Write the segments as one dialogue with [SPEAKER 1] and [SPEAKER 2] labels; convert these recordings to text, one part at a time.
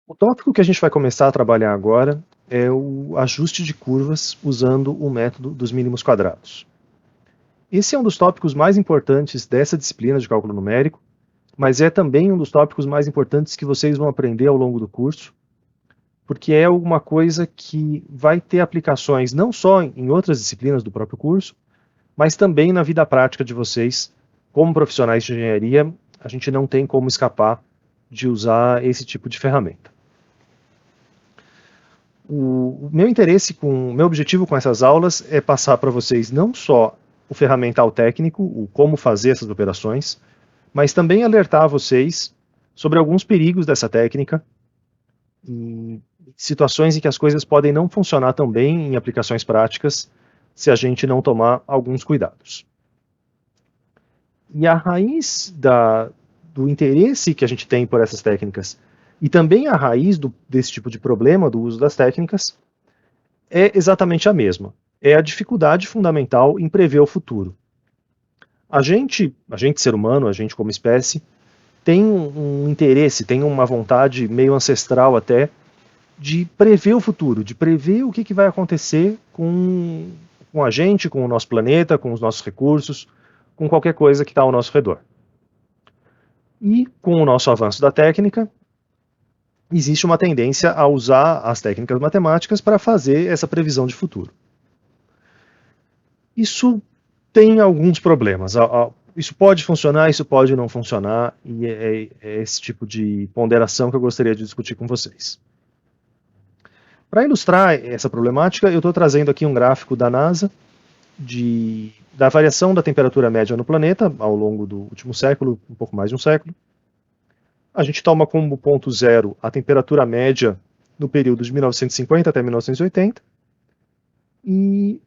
[SPEAKER 1] O tópico que a gente vai começar a trabalhar agora é o ajuste de curvas usando o método dos mínimos quadrados. Esse é um dos tópicos mais importantes dessa disciplina de cálculo numérico, mas é também um dos tópicos mais importantes que vocês vão aprender ao longo do curso, porque é alguma coisa que vai ter aplicações não só em outras disciplinas do próprio curso, mas também na vida prática de vocês. Como profissionais de engenharia, a gente não tem como escapar de usar esse tipo de ferramenta. O meu objetivo com essas aulas é passar para vocês não só o ferramental técnico, o como fazer essas operações, mas também alertar vocês sobre alguns perigos dessa técnica e situações em que as coisas podem não funcionar tão bem em aplicações práticas se a gente não tomar alguns cuidados. E a raiz do interesse que a gente tem por essas técnicas e também a raiz desse tipo de problema do uso das técnicas é exatamente a mesma. É a dificuldade fundamental em prever o futuro. A gente ser humano, a gente como espécie, tem um interesse, tem uma vontade meio ancestral até, de prever o futuro, de prever o que vai acontecer com a gente, com o nosso planeta, com os nossos recursos, com qualquer coisa que está ao nosso redor. E com o nosso avanço da técnica, existe uma tendência a usar as técnicas matemáticas para fazer essa previsão de futuro. Isso tem alguns problemas. Isso pode funcionar, isso pode não funcionar, e é esse tipo de ponderação que eu gostaria de discutir com vocês. Para ilustrar essa problemática, eu estou trazendo aqui um gráfico da NASA da variação da temperatura média no planeta ao longo do último século, um pouco mais de um século. A gente toma como ponto zero a temperatura média no período de 1950 até 1980, e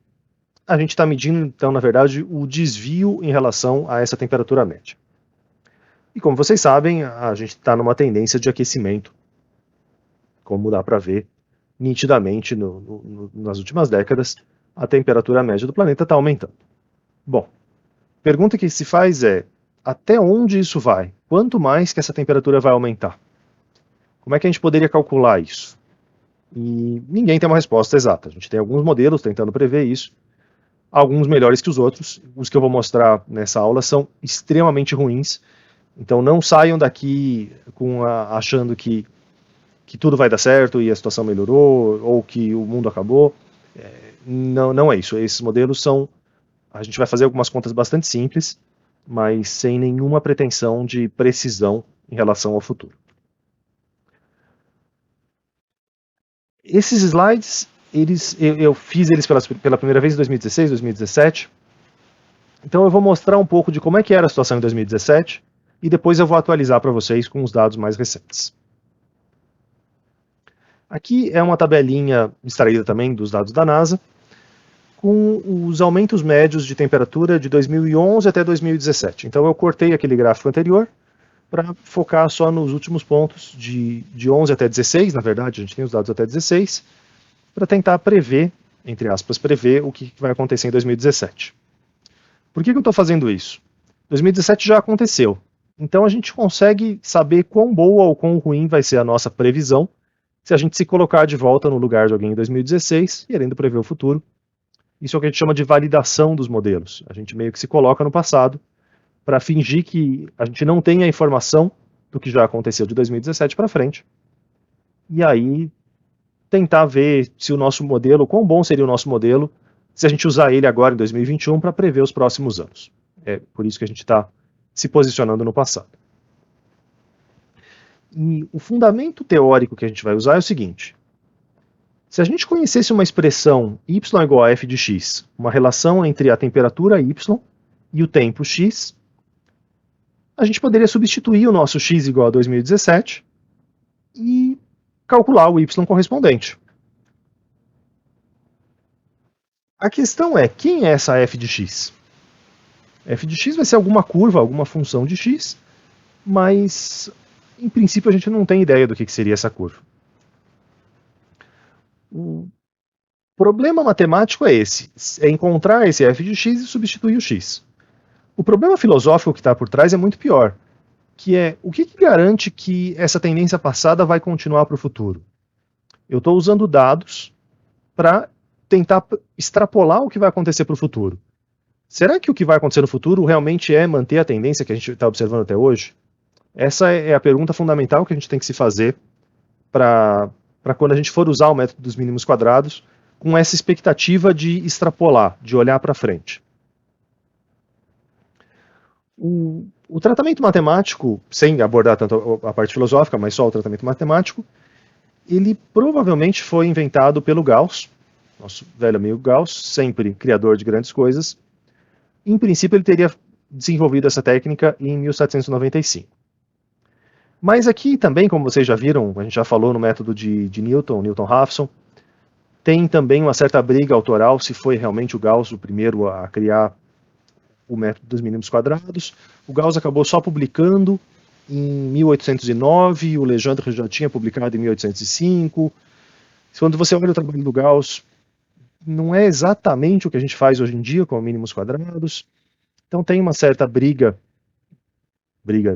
[SPEAKER 1] a gente está medindo, então, na verdade, o desvio em relação a essa temperatura média. E como vocês sabem, a gente está numa tendência de aquecimento, como dá para ver nitidamente nas últimas décadas, a temperatura média do planeta está aumentando. Bom, a pergunta que se faz é, até onde isso vai? Quanto mais que essa temperatura vai aumentar? Como é que a gente poderia calcular isso? E ninguém tem uma resposta exata. A gente tem alguns modelos tentando prever isso, alguns melhores que os outros. Os que eu vou mostrar nessa aula são extremamente ruins, então não saiam daqui achando que tudo vai dar certo e a situação melhorou, ou que o mundo acabou. Não é isso. Esses modelos são... A gente vai fazer algumas contas bastante simples, mas sem nenhuma pretensão de precisão em relação ao futuro. Esses slides, eu fiz eles pela primeira vez em 2016, 2017. Então eu vou mostrar um pouco de como é que era a situação em 2017 e depois eu vou atualizar para vocês com os dados mais recentes. Aqui é uma tabelinha extraída também dos dados da NASA, com os aumentos médios de temperatura de 2011 até 2017. Então eu cortei aquele gráfico anterior para focar só nos últimos pontos de 11 até 16, na verdade, a gente tem os dados até 16, para tentar prever, entre aspas, prever o que vai acontecer em 2017. Por que eu estou fazendo isso? 2017 já aconteceu, então a gente consegue saber quão boa ou quão ruim vai ser a nossa previsão se a gente se colocar de volta no lugar de alguém em 2016, querendo prever o futuro. Isso é o que a gente chama de validação dos modelos. A gente meio que se coloca no passado para fingir que a gente não tem a informação do que já aconteceu de 2017 para frente. E aí tentar ver se o nosso modelo, quão bom seria o nosso modelo, se a gente usar ele agora em 2021 para prever os próximos anos. É por isso que a gente está se posicionando no passado. E o fundamento teórico que a gente vai usar é o seguinte: se a gente conhecesse uma expressão y igual a f de x, uma relação entre a temperatura y e o tempo x, a gente poderia substituir o nosso x igual a 2017 e calcular o y correspondente. A questão é, quem é essa f de x? F de x vai ser alguma curva, alguma função de x, mas em princípio a gente não tem ideia do que seria essa curva. O problema matemático é esse, é encontrar esse f de x e substituir o x. O problema filosófico que está por trás é muito pior, que é o que garante que essa tendência passada vai continuar para o futuro? Eu estou usando dados para tentar extrapolar o que vai acontecer para o futuro. Será que o que vai acontecer no futuro realmente é manter a tendência que a gente está observando até hoje? Essa é a pergunta fundamental que a gente tem que se fazer para quando a gente for usar o método dos mínimos quadrados, com essa expectativa de extrapolar, de olhar para frente. O tratamento matemático, sem abordar tanto a parte filosófica, mas só o tratamento matemático, ele provavelmente foi inventado pelo Gauss, nosso velho amigo Gauss, sempre criador de grandes coisas. Em princípio, ele teria desenvolvido essa técnica em 1795. Mas aqui também, como vocês já viram, a gente já falou no método de Newton-Raphson, tem também uma certa briga autoral se foi realmente o Gauss o primeiro a criar o método dos mínimos quadrados. O Gauss acabou só publicando em 1809, o Legendre já tinha publicado em 1805. Quando você olha o trabalho do Gauss, não é exatamente o que a gente faz hoje em dia com mínimos quadrados. Então tem uma certa briga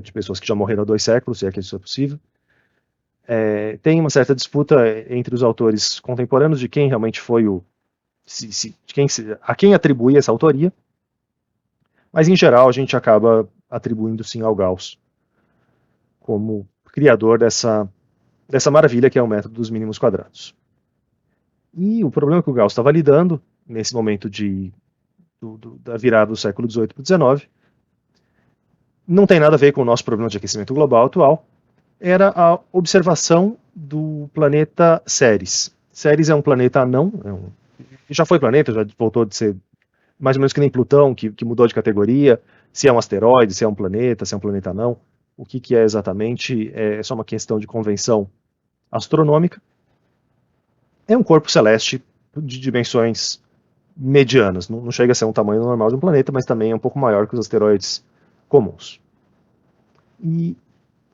[SPEAKER 1] de pessoas que já morreram há 2 séculos, se é que isso é possível. Tem uma certa disputa entre os autores contemporâneos de quem realmente foi a quem atribui essa autoria, mas em geral a gente acaba atribuindo sim ao Gauss como criador dessa maravilha que é o método dos mínimos quadrados. E o problema que o Gauss estava lidando nesse momento da virada do século XVIII para o XIX não tem nada a ver com o nosso problema de aquecimento global atual, era a observação do planeta Ceres. Ceres é um planeta anão, já foi planeta, já voltou de ser mais ou menos que nem Plutão, que mudou de categoria, se é um asteroide, se é um planeta anão, o que é exatamente, é só uma questão de convenção astronômica. É um corpo celeste de dimensões medianas, não chega a ser um tamanho normal de um planeta, mas também é um pouco maior que os asteroides comuns. E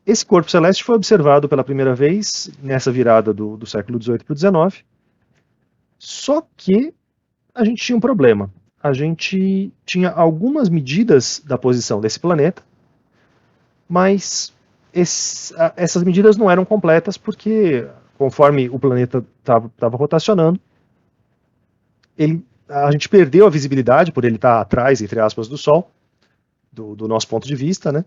[SPEAKER 1] esse corpo celeste foi observado pela primeira vez nessa virada do século XVIII para o XIX, só que a gente tinha um problema. A gente tinha algumas medidas da posição desse planeta, mas essas medidas não eram completas porque, conforme o planeta estava rotacionando, a gente perdeu a visibilidade por ele estar atrás, entre aspas, do Sol, do nosso ponto de vista, né?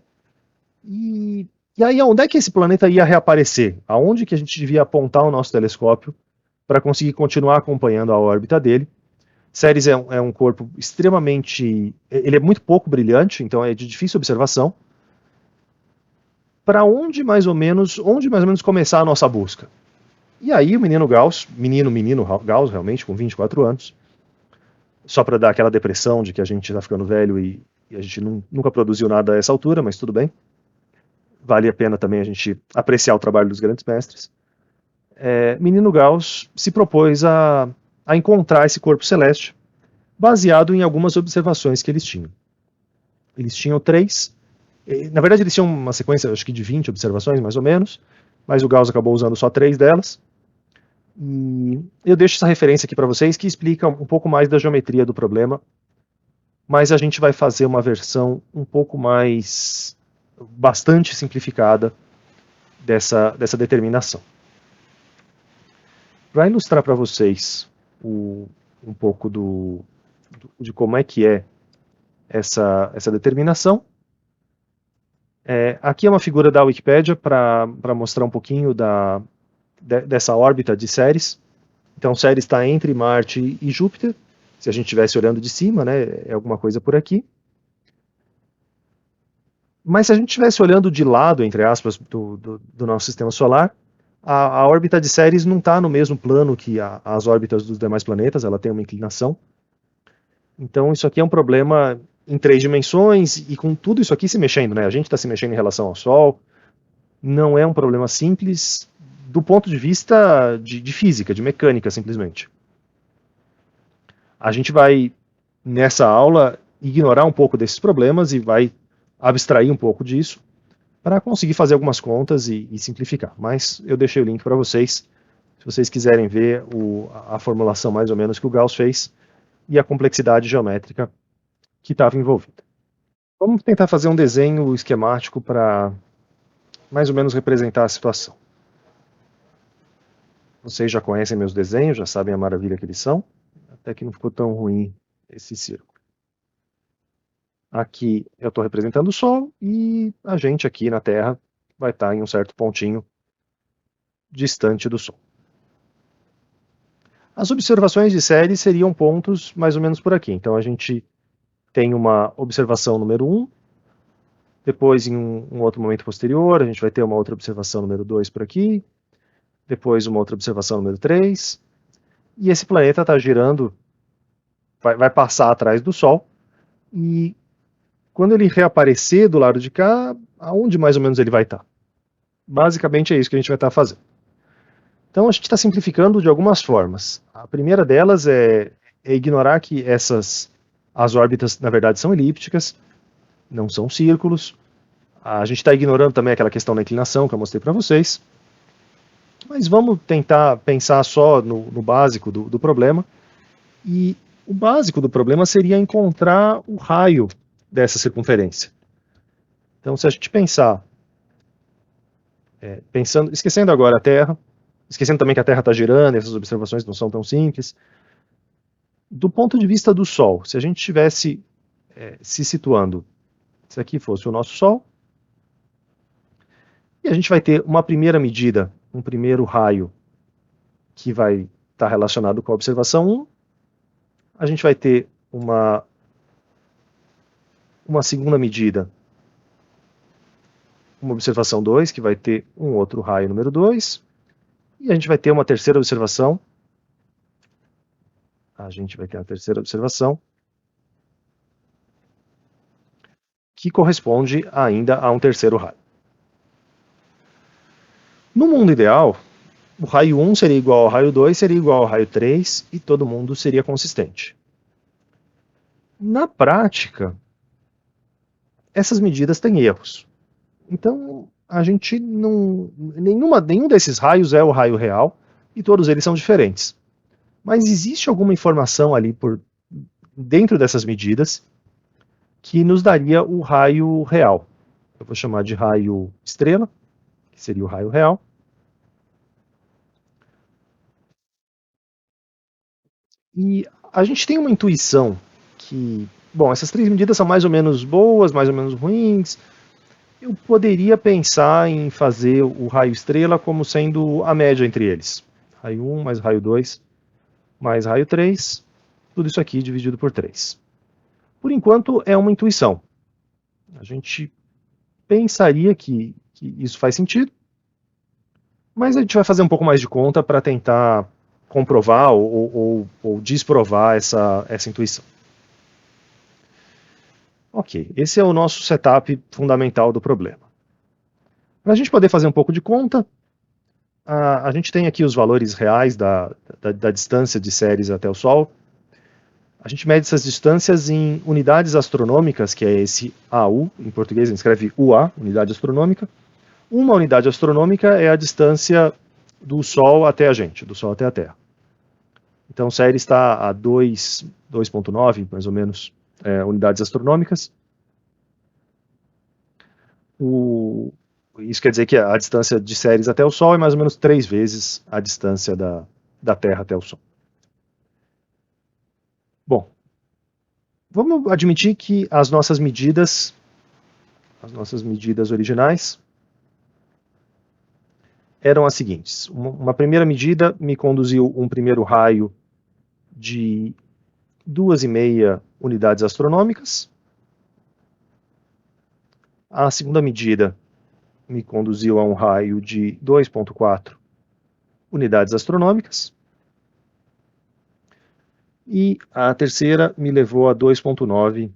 [SPEAKER 1] E aí, onde é que esse planeta ia reaparecer? Aonde que a gente devia apontar o nosso telescópio para conseguir continuar acompanhando a órbita dele? Ceres é um corpo extremamente... Ele é muito pouco brilhante, então é de difícil observação. Para onde mais ou menos começar a nossa busca? E aí o menino Gauss, menino Gauss realmente, com 24 anos, só para dar aquela depressão de que a gente está ficando velho e a gente nunca produziu nada a essa altura, mas tudo bem. Vale a pena também a gente apreciar o trabalho dos grandes mestres. Menino Gauss se propôs a encontrar esse corpo celeste, baseado em algumas observações que eles tinham. Eles tinham 3, na verdade eles tinham uma sequência, acho que de 20 observações, mais ou menos, mas o Gauss acabou usando só 3 delas. E eu deixo essa referência aqui para vocês, que explica um pouco mais da geometria do problema, mas a gente vai fazer uma versão um pouco mais, bastante simplificada dessa determinação. Para ilustrar para vocês um pouco de como é que é essa determinação, aqui é uma figura da Wikipédia para mostrar um pouquinho dessa órbita de Ceres. Então Ceres está entre Marte e Júpiter, se a gente estivesse olhando de cima, né, é alguma coisa por aqui. Mas se a gente estivesse olhando de lado, entre aspas, do nosso sistema solar, a órbita de Ceres não está no mesmo plano que as órbitas dos demais planetas, ela tem uma inclinação. Então isso aqui é um problema em 3 dimensões, e com tudo isso aqui se mexendo, né? A gente está se mexendo em relação ao Sol, não é um problema simples do ponto de vista de física, de mecânica, simplesmente. A gente vai, nessa aula, ignorar um pouco desses problemas e vai abstrair um pouco disso para conseguir fazer algumas contas e simplificar. Mas eu deixei o link para vocês, se vocês quiserem ver a formulação mais ou menos que o Gauss fez e a complexidade geométrica que estava envolvida. Vamos tentar fazer um desenho esquemático para mais ou menos representar a situação. Vocês já conhecem meus desenhos, já sabem a maravilha que eles são, até que não ficou tão ruim esse círculo. Aqui eu estou representando o Sol e a gente aqui na Terra vai estar em um certo pontinho distante do Sol. As observações de série seriam pontos mais ou menos por aqui. Então a gente tem uma observação número 1, depois em um outro momento posterior a gente vai ter uma outra observação número 2 por aqui, depois uma outra observação número 3, e esse planeta está girando, vai passar atrás do Sol, e quando ele reaparecer do lado de cá, aonde mais ou menos ele vai estar? Basicamente é isso que a gente vai estar fazendo. Então a gente está simplificando de algumas formas. A primeira delas é ignorar que as órbitas na verdade são elípticas, não são círculos. A gente está ignorando também aquela questão da inclinação que eu mostrei para vocês. Mas vamos tentar pensar só no básico do problema. E o básico do problema seria encontrar o raio dessa circunferência. Então, se a gente pensar, esquecendo agora a Terra, esquecendo também que a Terra está girando, essas observações não são tão simples, do ponto de vista do Sol, se a gente estivesse se situando, se aqui fosse o nosso Sol, e a gente vai ter uma primeira medida, um primeiro raio que vai estar relacionado com a observação 1, a gente vai ter uma segunda medida, uma observação 2, que vai ter um outro raio número 2, e a gente vai ter uma terceira observação, que corresponde ainda a um terceiro raio. No mundo ideal, o raio 1 seria igual ao raio 2, seria igual ao raio 3, e todo mundo seria consistente. Na prática, essas medidas têm erros. Então, a gente não. Nenhum desses raios é o raio real, e todos eles são diferentes. Mas existe alguma informação ali por dentro dessas medidas que nos daria o raio real. Eu vou chamar de raio estrela, que seria o raio real. E a gente tem uma intuição que, bom, essas três medidas são mais ou menos boas, mais ou menos ruins. Eu poderia pensar em fazer o raio estrela como sendo a média entre eles. Raio 1 mais raio 2 mais raio 3, tudo isso aqui dividido por 3. Por enquanto é uma intuição. A gente pensaria que isso faz sentido, mas a gente vai fazer um pouco mais de conta para tentar comprovar ou desprovar essa intuição. Ok, esse é o nosso setup fundamental do problema. Para a gente poder fazer um pouco de conta, a gente tem aqui os valores reais da distância de Ceres até o Sol. A gente mede essas distâncias em unidades astronômicas, que é esse AU, em português a gente escreve UA, unidade astronômica. Uma unidade astronômica é a distância do Sol até a gente, do Sol até a Terra. Então, Ceres está a 2,9, mais ou menos, unidades astronômicas. Isso quer dizer que a distância de Ceres até o Sol é mais ou menos 3 vezes a distância da Terra até o Sol. Bom, vamos admitir que as nossas medidas originais, eram as seguintes. Uma primeira medida me conduziu um primeiro raio de 2,5 unidades astronômicas. A segunda medida me conduziu a um raio de 2,4 unidades astronômicas. E a terceira me levou a 2,9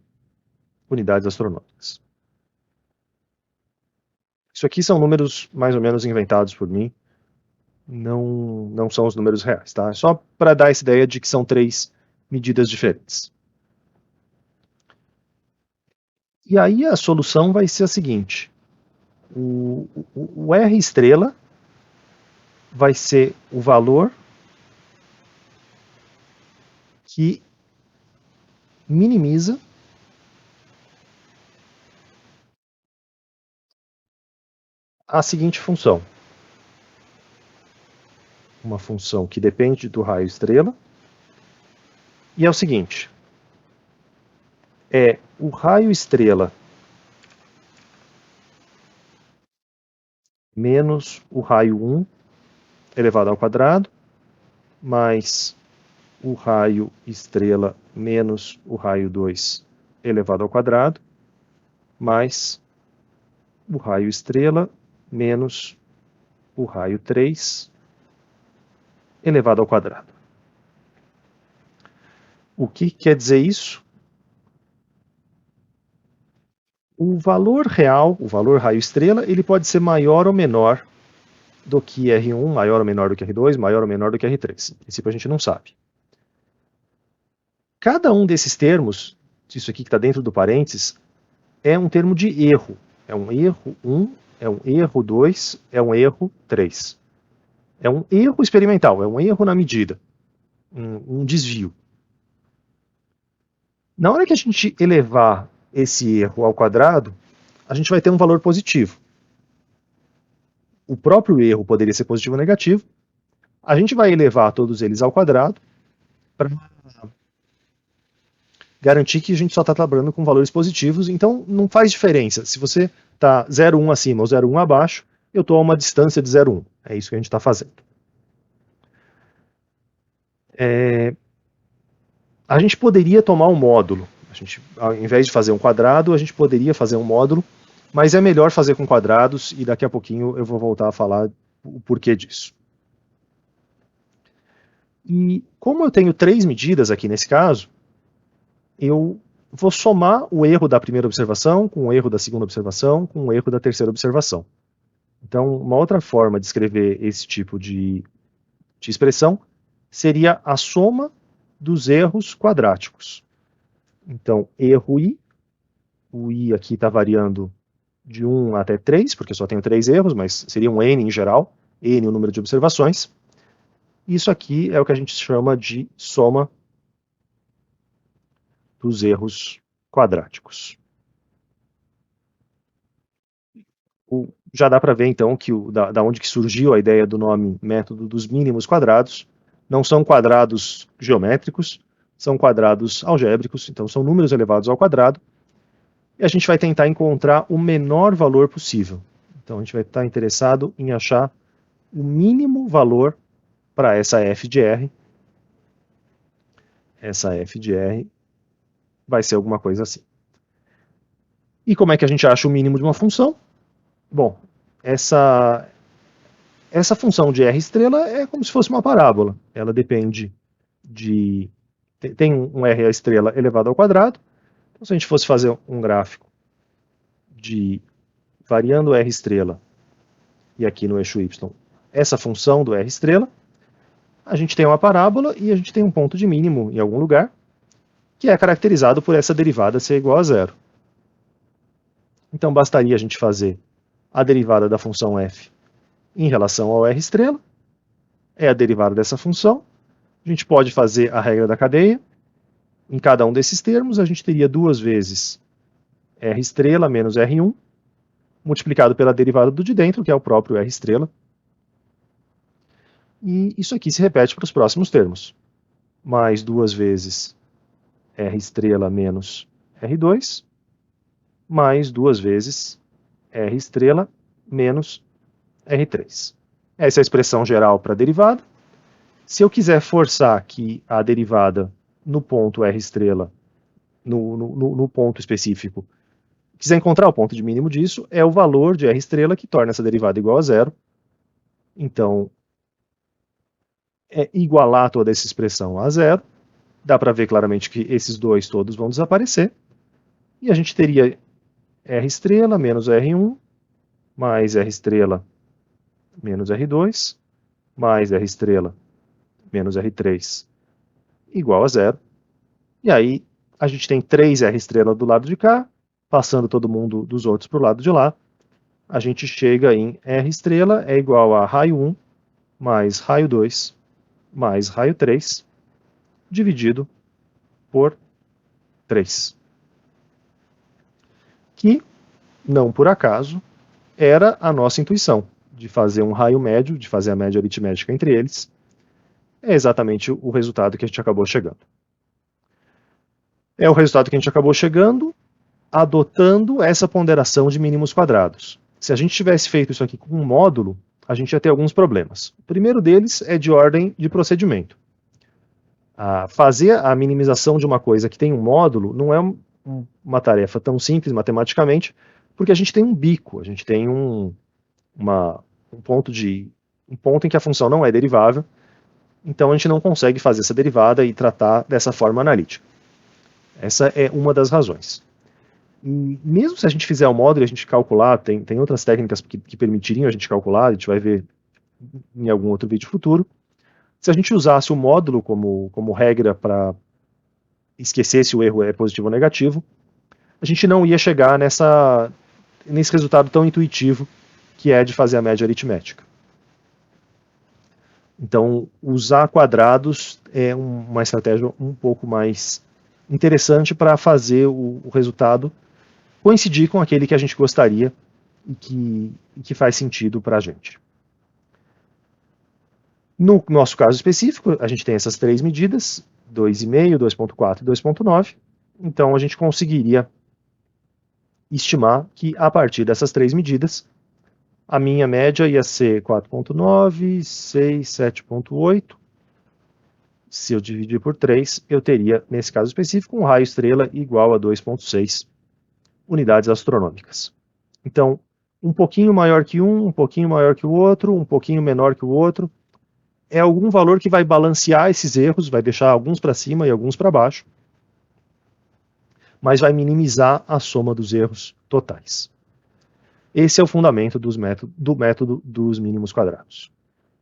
[SPEAKER 1] unidades astronômicas. Isso aqui são números mais ou menos inventados por mim. Não são os números reais, tá? Só para dar essa ideia de que são 3 medidas diferentes. E aí a solução vai ser a seguinte. O R estrela vai ser o valor que minimiza a seguinte função. Uma função que depende do raio estrela. E é o seguinte. É o raio estrela menos o raio 1 elevado ao quadrado, mais o raio estrela menos o raio 2 elevado ao quadrado, mais o raio estrela menos o raio 3 elevado ao quadrado. O que quer dizer isso? O valor real, o valor raio estrela, ele pode ser maior ou menor do que R1, maior ou menor do que R2, maior ou menor do que R3. Em princípio a gente não sabe. Cada um desses termos, isso aqui que está dentro do parênteses, é um termo de erro. É um erro 1, é um erro 2, é um erro 3. É um erro experimental, é um erro na medida, um desvio. Na hora que a gente elevar esse erro ao quadrado, a gente vai ter um valor positivo. O próprio erro poderia ser positivo ou negativo. A gente vai elevar todos eles ao quadrado para garantir que a gente só está trabalhando com valores positivos, então não faz diferença. Se você está 0,1 acima ou 0,1 abaixo, eu estou a uma distância de 0,1. É isso que a gente está fazendo. A gente poderia tomar um módulo. Ao invés de fazer um quadrado, a gente poderia fazer um módulo, mas é melhor fazer com quadrados e daqui a pouquinho eu vou voltar a falar o porquê disso. E como eu tenho 3 medidas aqui nesse caso, eu vou somar o erro da primeira observação com o erro da segunda observação com o erro da terceira observação. Então, uma outra forma de escrever esse tipo de expressão seria a soma dos erros quadráticos. Então, erro I, o I aqui está variando de 1 até 3, porque só tenho 3 erros, mas seria um N em geral, N o número de observações. Isso aqui é o que a gente chama de soma dos erros quadráticos. Já dá para ver então que da onde que surgiu a ideia do nome método dos mínimos quadrados. Não são quadrados geométricos, são quadrados algébricos, então são números elevados ao quadrado, e a gente vai tentar encontrar o menor valor possível. Então a gente vai estar interessado em achar o mínimo valor para essa f de R. Essa f de R vai ser alguma coisa assim. E como é que a gente acha o mínimo de uma função? Bom, essa função de R estrela é como se fosse uma parábola. Ela depende de... Tem um R estrela elevado ao quadrado. Então, se a gente fosse fazer um gráfico de variando R estrela e aqui no eixo Y, essa função do R estrela, a gente tem uma parábola e a gente tem um ponto de mínimo em algum lugar, que é caracterizado por essa derivada ser igual a zero. Então bastaria a gente fazer a derivada da função f em relação ao R estrela, é a derivada dessa função. A gente pode fazer a regra da cadeia. Em cada um desses termos, a gente teria 2 vezes R estrela menos R1, multiplicado pela derivada do de dentro, que é o próprio R estrela. E isso aqui se repete para os próximos termos. Mais 2 vezes R estrela menos R2, mais 2 vezes R estrela menos R3. Essa é a expressão geral para a derivada. Se eu quiser forçar que a derivada no ponto R estrela, no ponto específico, quiser encontrar o ponto de mínimo disso, é o valor de R estrela que torna essa derivada igual a zero. Então, é igualar toda essa expressão a zero. Dá para ver claramente que esses dois todos vão desaparecer. E a gente teria R estrela menos R1, mais R estrela menos R2, mais R estrela menos R3 igual a zero. E aí a gente tem 3R estrela do lado de cá, passando todo mundo dos outros para o lado de lá. A gente chega em R estrela é igual a raio 1 mais raio 2 mais raio 3 dividido por 3. Que, não por acaso, era a nossa intuição, de fazer um raio médio, de fazer a média aritmética entre eles. É exatamente o resultado que a gente acabou chegando. É o resultado que a gente acabou chegando adotando essa ponderação de mínimos quadrados. Se a gente tivesse feito isso aqui com um módulo, a gente ia ter alguns problemas. O primeiro deles é de ordem de procedimento. Fazer a minimização de uma coisa que tem um módulo não é uma tarefa tão simples matematicamente, porque a gente tem um bico, a gente tem um ponto em que a função não é derivável, então a gente não consegue fazer essa derivada e tratar dessa forma analítica. Essa é uma das razões. E mesmo se a gente fizer o módulo e a gente calcular, tem outras técnicas que permitiriam a gente calcular, a gente vai ver em algum outro vídeo futuro. Se a gente usasse o módulo como regra para esquecer se o erro é positivo ou negativo, a gente não ia chegar nesse resultado tão intuitivo que é de fazer a média aritmética. Então, usar quadrados é uma estratégia um pouco mais interessante para fazer o resultado coincidir com aquele que a gente gostaria e que faz sentido para a gente. No nosso caso específico, a gente tem essas três medidas, 2,5, 2,4 e 2,9. Então, a gente conseguiria estimar que, a partir dessas três medidas, a minha média ia ser 4,9, 6, 7,8. Se eu dividir por 3, eu teria, nesse caso específico, um raio estrela igual a 2,6 unidades astronômicas. Então, um pouquinho maior que um pouquinho maior que o outro, um pouquinho menor que o outro, é algum valor que vai balancear esses erros, vai deixar alguns para cima e alguns para baixo, mas vai minimizar a soma dos erros totais. Esse é o fundamento do método dos mínimos quadrados.